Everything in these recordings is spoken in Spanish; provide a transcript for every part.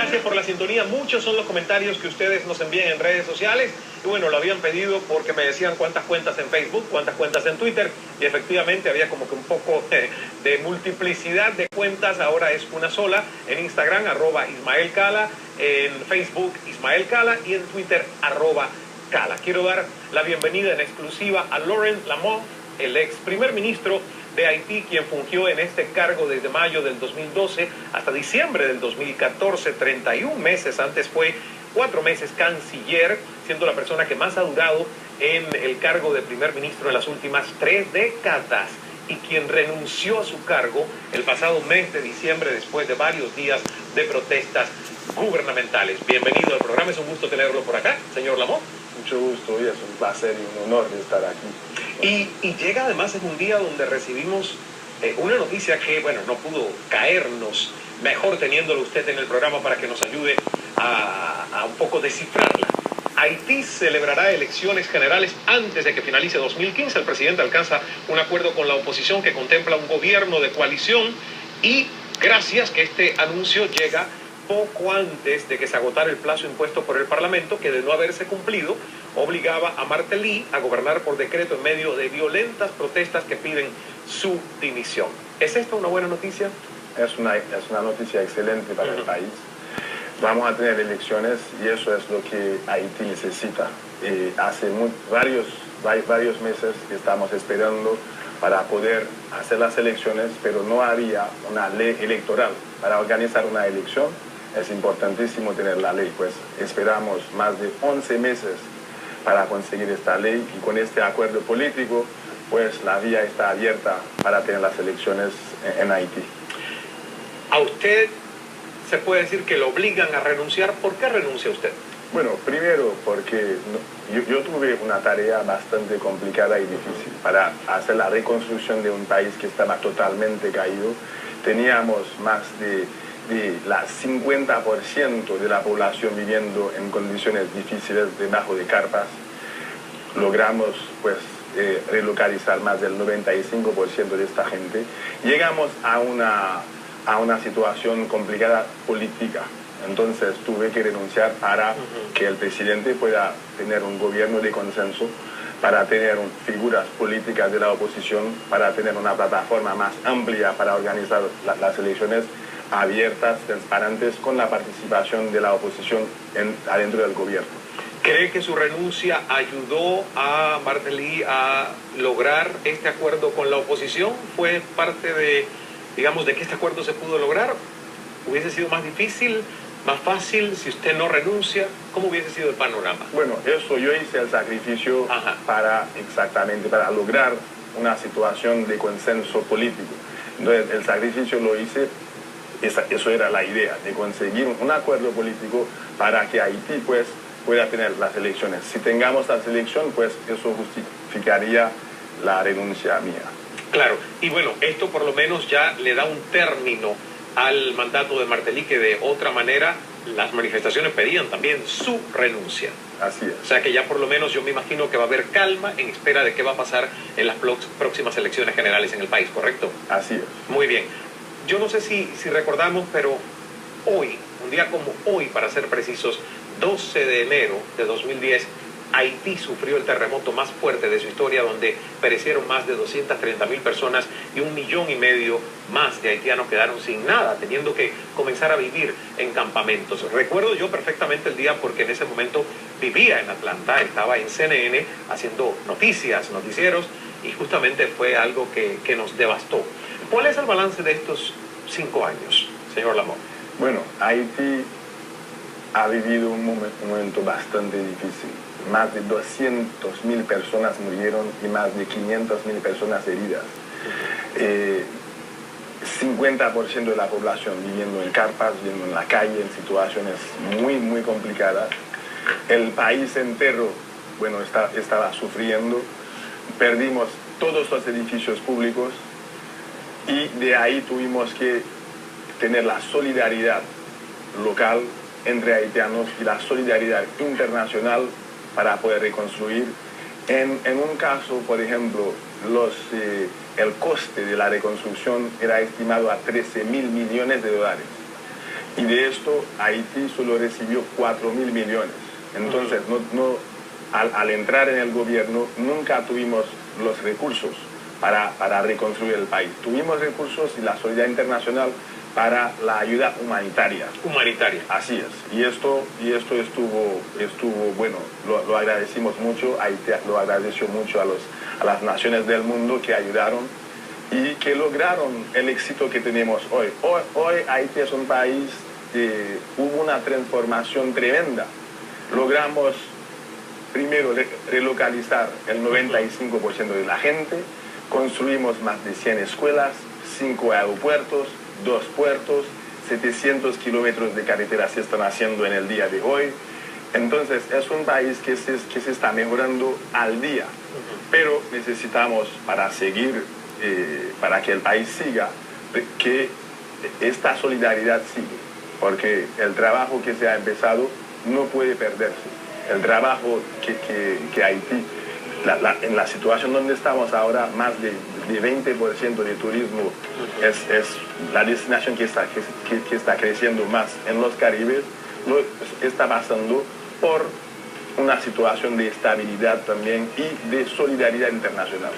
Gracias por la sintonía. Muchos son los comentarios que ustedes nos envían en redes sociales. Y bueno, lo habían pedido porque me decían cuántas cuentas en Facebook, cuántas cuentas en Twitter. Y efectivamente había como que un poco de multiplicidad de cuentas. Ahora es una sola. En Instagram, @IsmaelCala. En Facebook, Ismael Cala. Y en Twitter, @Cala. Quiero dar la bienvenida en exclusiva a Laurent Lamont, el ex primer ministro de Haití, quien fungió en este cargo desde mayo del 2012 hasta diciembre del 2014, 31 meses. Antes fue 4 meses canciller, siendo la persona que más ha durado en el cargo de primer ministro en las últimas 3 décadas, y quien renunció a su cargo el pasado mes de diciembre después de varios días de protestas gubernamentales. Bienvenido al programa, es un gusto tenerlo por acá, señor Lamont. Mucho gusto, y es un placer y un honor de estar aquí. Y llega además en un día donde recibimos una noticia que, bueno, no pudo caernos mejor teniéndolo usted en el programa para que nos ayude a un poco descifrarla. Haití celebrará elecciones generales antes de que finalice 2015. El presidente alcanza un acuerdo con la oposición que contempla un gobierno de coalición, y gracias que este anuncio llega poco antes de que se agotara el plazo impuesto por el Parlamento, que de no haberse cumplido obligaba a Martelly a gobernar por decreto en medio de violentas protestas que piden su dimisión. ¿Es esta una buena noticia? Es una noticia excelente para el país. Vamos a tener elecciones y eso es lo que Haití necesita. Hace varios meses que estamos esperando para poder hacer las elecciones, pero no había una ley electoral. Para organizar una elección es importantísimo tener la ley, pues esperamos más de 11 meses para conseguir esta ley, y con este acuerdo político pues la vía está abierta para tener las elecciones en Haití. ¿A usted se puede decir que lo obligan a renunciar? ¿Por qué renuncia usted? Bueno, primero porque yo tuve una tarea bastante complicada y difícil para hacer la reconstrucción de un país que estaba totalmente caído. Teníamos más de la 50% de la población viviendo en condiciones difíciles debajo de carpas. Logramos pues relocalizar más del 95% de esta gente. Llegamos a una situación complicada política. Entonces tuve que renunciar para que el presidente pueda tener un gobierno de consenso, para tener figuras políticas de la oposición, para tener una plataforma más amplia para organizar las elecciones abiertas, transparentes, con la participación de la oposición adentro del gobierno. ¿Cree que su renuncia ayudó a Martelly a lograr este acuerdo con la oposición? ¿Fue parte de, digamos, de que este acuerdo se pudo lograr? ¿Hubiese sido más difícil, más fácil si usted no renuncia? ¿Cómo hubiese sido el panorama? Bueno, yo hice el sacrificio para lograr una situación de consenso político. Entonces el sacrificio lo hice. Eso era la idea, de conseguir un acuerdo político para que Haití pues pueda tener las elecciones. Si tengamos las elecciones, pues eso justificaría la renuncia mía. Claro, y bueno, esto por lo menos ya le da un término al mandato de Martelly, que de otra manera las manifestaciones pedían también su renuncia. Así es. O sea que ya por lo menos yo me imagino que va a haber calma en espera de qué va a pasar en las próximas elecciones generales en el país, ¿correcto? Así es. Muy bien. Yo no sé si recordamos, pero hoy, un día como hoy, para ser precisos, 12 de enero de 2010, Haití sufrió el terremoto más fuerte de su historia, donde perecieron más de 230.000 personas y 1,5 millones más de haitianos quedaron sin nada, teniendo que comenzar a vivir en campamentos. Recuerdo yo perfectamente el día porque en ese momento vivía en Atlanta, estaba en CNN haciendo noticieros, y justamente fue algo que nos devastó. ¿Cuál es el balance de estos 5 años, señor Lamont? Bueno, Haití ha vivido un momento bastante difícil. Más de 200.000 personas murieron y más de 500.000 personas heridas. 50% de la población viviendo en carpas, viviendo en la calle, en situaciones muy complicadas. El país entero, bueno, estaba sufriendo. Perdimos todos los edificios públicos, y de ahí tuvimos que tener la solidaridad local entre haitianos y la solidaridad internacional para poder reconstruir. En un caso, por ejemplo, el coste de la reconstrucción era estimado a $13.000 millones. Y de esto Haití solo recibió 4.000 millones. Entonces, al entrar en el gobierno, nunca tuvimos los recursos para reconstruir el país. Tuvimos recursos y la solidaridad internacional para la ayuda humanitaria. Humanitaria. Así es. Y esto estuvo bueno, lo agradecimos mucho. Haití lo agradeció mucho a las naciones del mundo que ayudaron y que lograron el éxito que tenemos hoy. Hoy Haití es un país que hubo una transformación tremenda. Logramos primero relocalizar el 95% de la gente, construimos más de 100 escuelas, 5 aeropuertos, 2 puertos, 700 kilómetros de carreteras se están haciendo en el día de hoy. Entonces es un país que se está mejorando al día, pero necesitamos para seguir, para que el país siga, que esta solidaridad siga, porque el trabajo que se ha empezado no puede perderse. El trabajo que Haití, en la situación donde estamos ahora, más de 20% de turismo es la destinación que está creciendo más en los Caribes, está pasando por una situación de estabilidad también y de solidaridad internacional.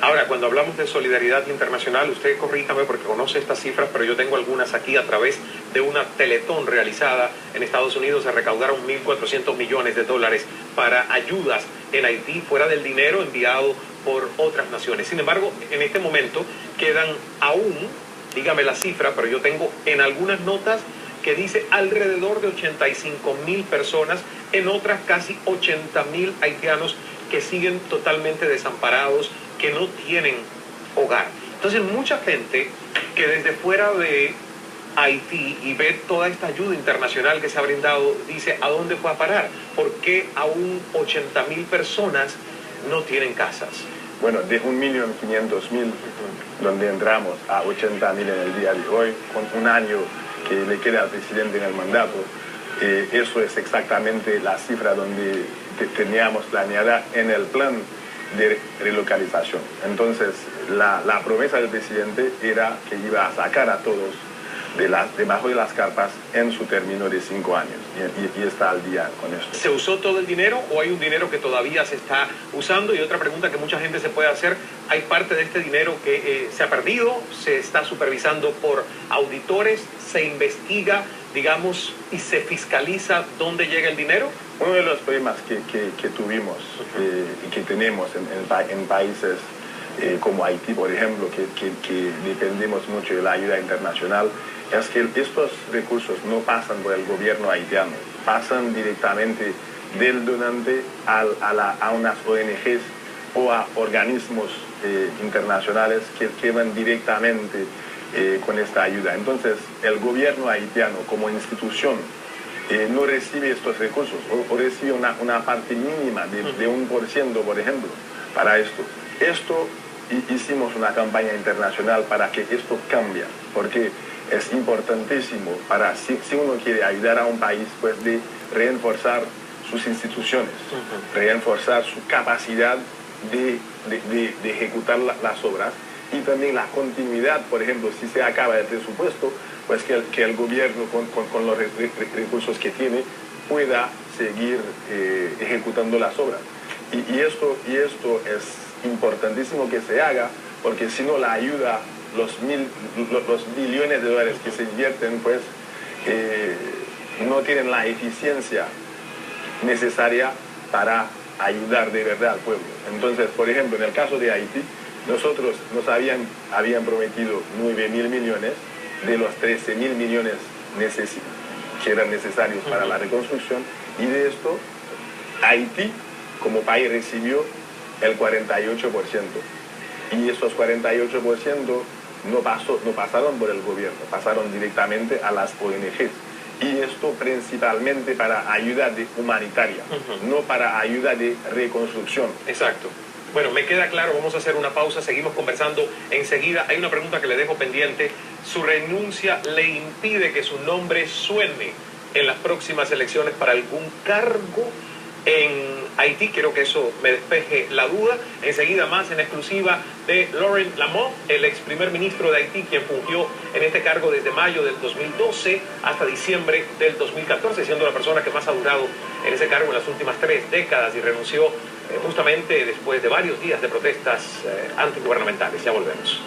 Ahora, cuando hablamos de solidaridad internacional, usted corríjame porque conoce estas cifras, pero yo tengo algunas aquí a través de una teletón realizada en Estados Unidos. Se recaudaron 1.400 millones de dólares para ayudas en Haití, fuera del dinero enviado por otras naciones. Sin embargo, en este momento quedan aún, dígame la cifra, pero yo tengo en algunas notas que dice alrededor de 85.000 personas, en otras casi 80.000 haitianos que siguen totalmente desamparados, que no tienen hogar. Entonces mucha gente que desde fuera de Haití y ve toda esta ayuda internacional que se ha brindado, dice, ¿a dónde fue a parar? ¿Por qué aún 80.000 personas no tienen casas? Bueno, de 1.500.000, donde entramos a 80.000 en el día de hoy, con un año que le queda al presidente en el mandato, eso es exactamente la cifra donde teníamos planeada en el plan de relocalización. Entonces, la promesa del presidente era que iba a sacar a todos debajo de las carpas en su término de 5 años y está al día con eso. ¿Se usó todo el dinero o hay un dinero que todavía se está usando? Y otra pregunta que mucha gente se puede hacer, ¿hay parte de este dinero que se ha perdido? ¿Se está supervisando por auditores? ¿Se investiga, digamos, y se fiscaliza dónde llega el dinero? Uno de los problemas que tuvimos y que tenemos en países como Haití, por ejemplo, que dependemos mucho de la ayuda internacional, es que estos recursos no pasan por el gobierno haitiano, pasan directamente del donante a unas ONGs o a organismos internacionales que van directamente con esta ayuda. Entonces, el gobierno haitiano como institución no recibe estos recursos o recibe una parte mínima de 1%, por ejemplo, para esto. Hicimos una campaña internacional para que esto cambie, porque es importantísimo si uno quiere ayudar a un país, pues de reforzar sus instituciones, reforzar su capacidad de ejecutar las obras y también la continuidad. Por ejemplo, si se acaba el presupuesto, pues que el gobierno con los recursos que tiene pueda seguir ejecutando las obras. Y esto es importantísimo que se haga, porque si no la ayuda, los billones de dólares que se invierten, pues no tienen la eficiencia necesaria para ayudar de verdad al pueblo. Entonces, por ejemplo, en el caso de Haití, nosotros nos habían prometido 9.000 millones de los 13.000 millones que eran necesarios para la reconstrucción, y de esto Haití como país recibió el 48%, y esos 48% no pasaron por el gobierno, pasaron directamente a las ONGs, y esto principalmente para ayuda humanitaria, no para ayuda de reconstrucción. Exacto. Bueno, me queda claro, vamos a hacer una pausa, seguimos conversando enseguida. Hay una pregunta que le dejo pendiente. ¿Su renuncia le impide que su nombre suene en las próximas elecciones para algún cargo en Haití. Quiero que eso me despeje la duda. Enseguida más en exclusiva de Laurent Lamont, el ex primer ministro de Haití, quien fungió en este cargo desde mayo del 2012 hasta diciembre del 2014, siendo la persona que más ha durado en ese cargo en las últimas 3 décadas, y renunció justamente después de varios días de protestas antigubernamentales. Ya volvemos.